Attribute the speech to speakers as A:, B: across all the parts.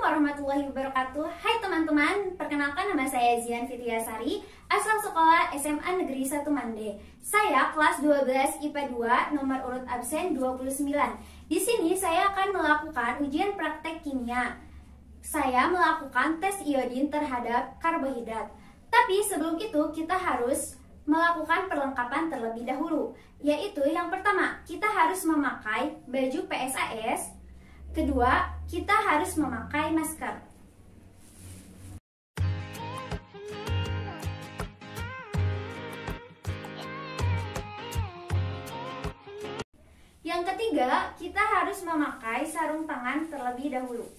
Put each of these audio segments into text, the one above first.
A: warahmatullahi wabarakatuh. Hai teman-teman, perkenalkan nama saya Zian Fitriasari, asal sekolah SMA Negeri 1 Mande. Saya kelas 12 IPA 2, nomor urut absen 29. Di sini saya akan melakukan ujian praktek kimia. Saya melakukan tes iodin terhadap karbohidrat. Tapi sebelum itu kita harus melakukan perlengkapan terlebih dahulu, yaitu yang pertama, kita harus memakai baju PSAS. Kedua, kita harus memakai masker. Yang ketiga, kita harus memakai sarung tangan terlebih dahulu.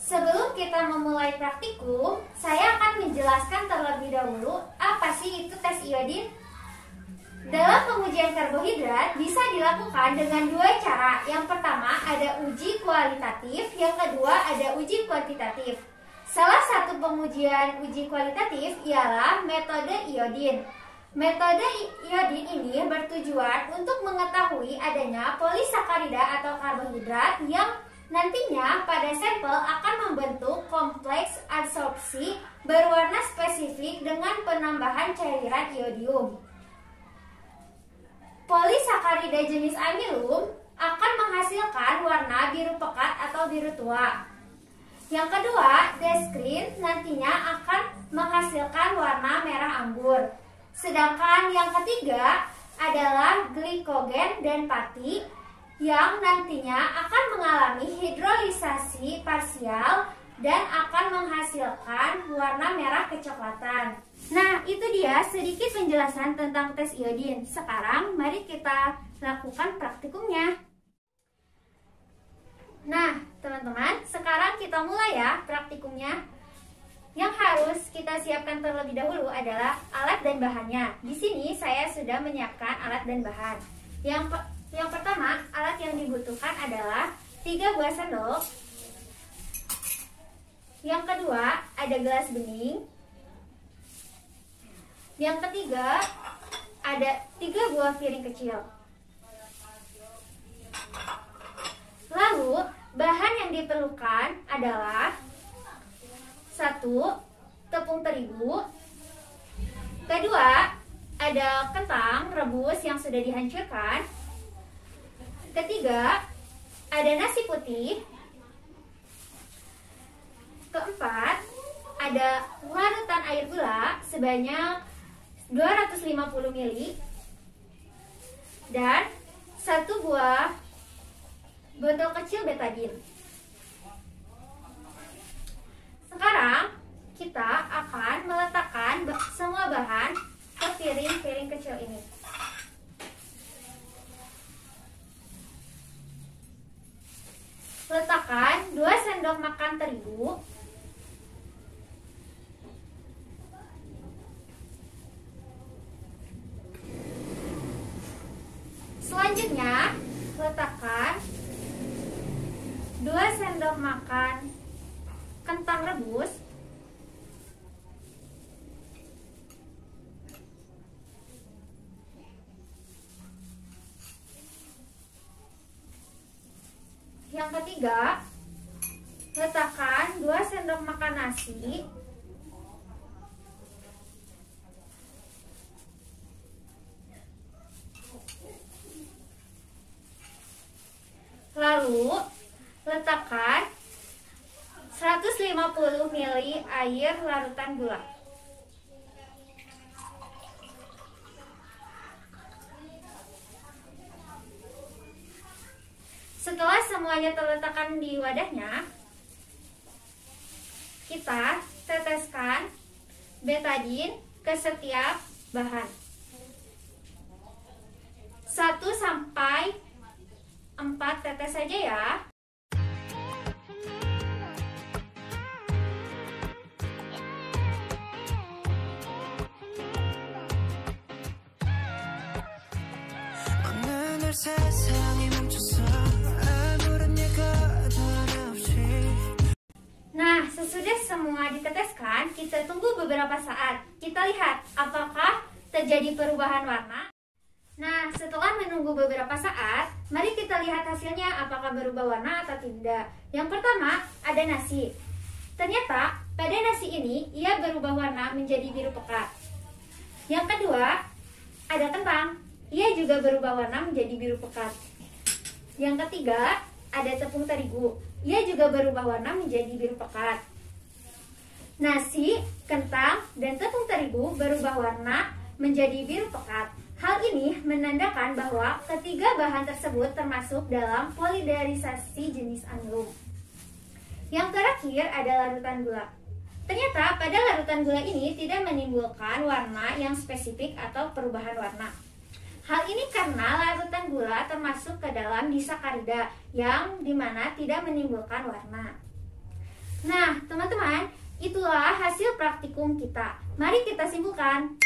A: Sebelum kita memulai praktikum, saya akan menjelaskan terlebih dahulu apa sih itu tes iodin. Dalam pengujian karbohidrat bisa dilakukan dengan dua cara. Yang pertama ada uji kualitatif, yang kedua ada uji kuantitatif. Salah satu pengujian uji kualitatif ialah metode iodin. Metode iodin ini bertujuan untuk mengetahui adanya polisakarida atau karbohidrat yang nantinya pada sampel akan membentuk kompleks adsorpsi berwarna spesifik dengan penambahan cairan iodium. Polisakarida jenis amilum akan menghasilkan warna biru pekat atau biru tua. Yang kedua, deskrin nantinya akan menghasilkan warna merah anggur. Sedangkan yang ketiga adalah glikogen dan pati yang nantinya akan mengalami hidrolisasi parsial dan akan menghasilkan warna merah kecoklatan. Nah, itu dia sedikit penjelasan tentang tes iodin. Sekarang mari kita lakukan praktikumnya. Nah, teman-teman, sekarang kita mulai ya praktikumnya. Yang harus kita siapkan terlebih dahulu adalah alat dan bahannya. Di sini saya sudah menyiapkan alat dan bahan. Yang pertama, alat yang dibutuhkan adalah 3 buah sendok. Yang kedua, ada gelas bening. Yang ketiga, ada 3 buah piring kecil. Lalu, bahan yang diperlukan adalah 1. Tepung terigu. Kedua, ada kentang rebus yang sudah dihancurkan. Ketiga, ada nasi putih. Keempat, ada larutan air gula sebanyak 250 ml. Dan 1 buah botol kecil betadine. Sekarang kita akan meletakkan semua bahan ke piring-piring kecil ini. Letakkan 2 sendok makan terigu. Selanjutnya, letakkan 2 sendok makan kentang rebus. Yang ketiga, letakkan 2 sendok makan nasi. Lalu, letakkan 150 ml air larutan gula. Setelah semuanya terletakkan di wadahnya, kita teteskan betadine ke setiap bahan. 1 sampai 4 tetes saja ya.
B: 세상이 멈춰서 아무런 예가
A: sudah semua diteteskan, kita tunggu beberapa saat. Kita lihat apakah terjadi perubahan warna. Nah, setelah menunggu beberapa saat, mari kita lihat hasilnya apakah berubah warna atau tidak. Yang pertama, ada nasi. Ternyata, pada nasi ini, ia berubah warna menjadi biru pekat. Yang kedua, ada kentang. Ia juga berubah warna menjadi biru pekat. Yang ketiga, ada tepung terigu. Ia juga berubah warna menjadi biru pekat. Nasi, kentang, dan tepung terigu berubah warna menjadi biru pekat. Hal ini menandakan bahwa ketiga bahan tersebut termasuk dalam poliderisasi jenis amilum. Yang terakhir ada larutan gula. Ternyata pada larutan gula ini tidak menimbulkan warna yang spesifik atau perubahan warna. Hal ini karena larutan gula termasuk ke dalam disakarida yang dimana tidak menimbulkan warna. Nah, teman-teman, itulah hasil praktikum kita. Mari kita simpulkan.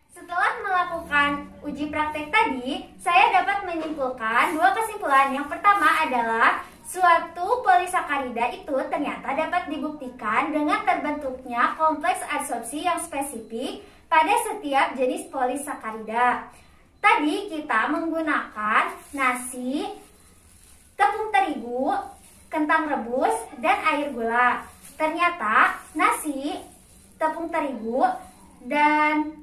A: Setelah melakukan uji praktek tadi, saya dapat menyimpulkan dua kesimpulan. Yang pertama adalah suatu polisakarida itu ternyata dapat dibuktikan dengan terbentuknya kompleks adsorpsi yang spesifik pada setiap jenis polisakarida. Tadi kita menggunakan nasi, tepung terigu, kentang rebus, dan air gula. Ternyata nasi, tepung terigu, dan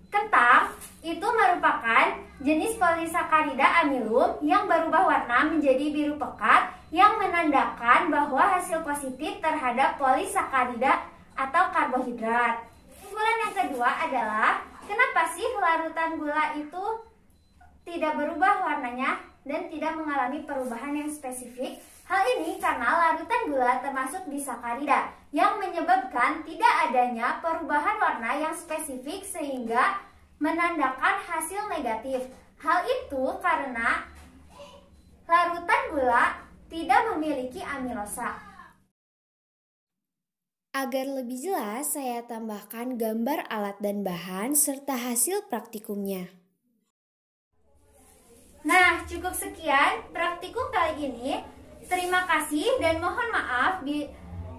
A: kentang itu merupakan jenis polisakarida amilum yang berubah warna menjadi biru pekat yang menandakan bahwa hasil positif terhadap polisakarida atau karbohidrat. Kesimpulan yang kedua adalah kenapa sih larutan gula itu tidak berubah warnanya dan tidak mengalami perubahan yang spesifik? Hal ini karena larutan gula termasuk disakarida yang menyebabkan tidak adanya perubahan warna yang spesifik sehingga menandakan hasil negatif. Hal itu karena larutan gula tidak memiliki amilosa.
B: Agar lebih jelas, saya tambahkan gambar alat dan bahan serta hasil praktikumnya.
A: Nah, cukup sekian praktikum kali ini. Terima kasih dan mohon maaf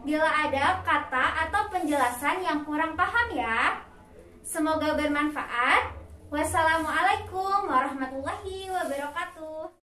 A: bila ada kata atau penjelasan yang kurang paham ya. Semoga bermanfaat. Wassalamualaikum warahmatullahi wabarakatuh.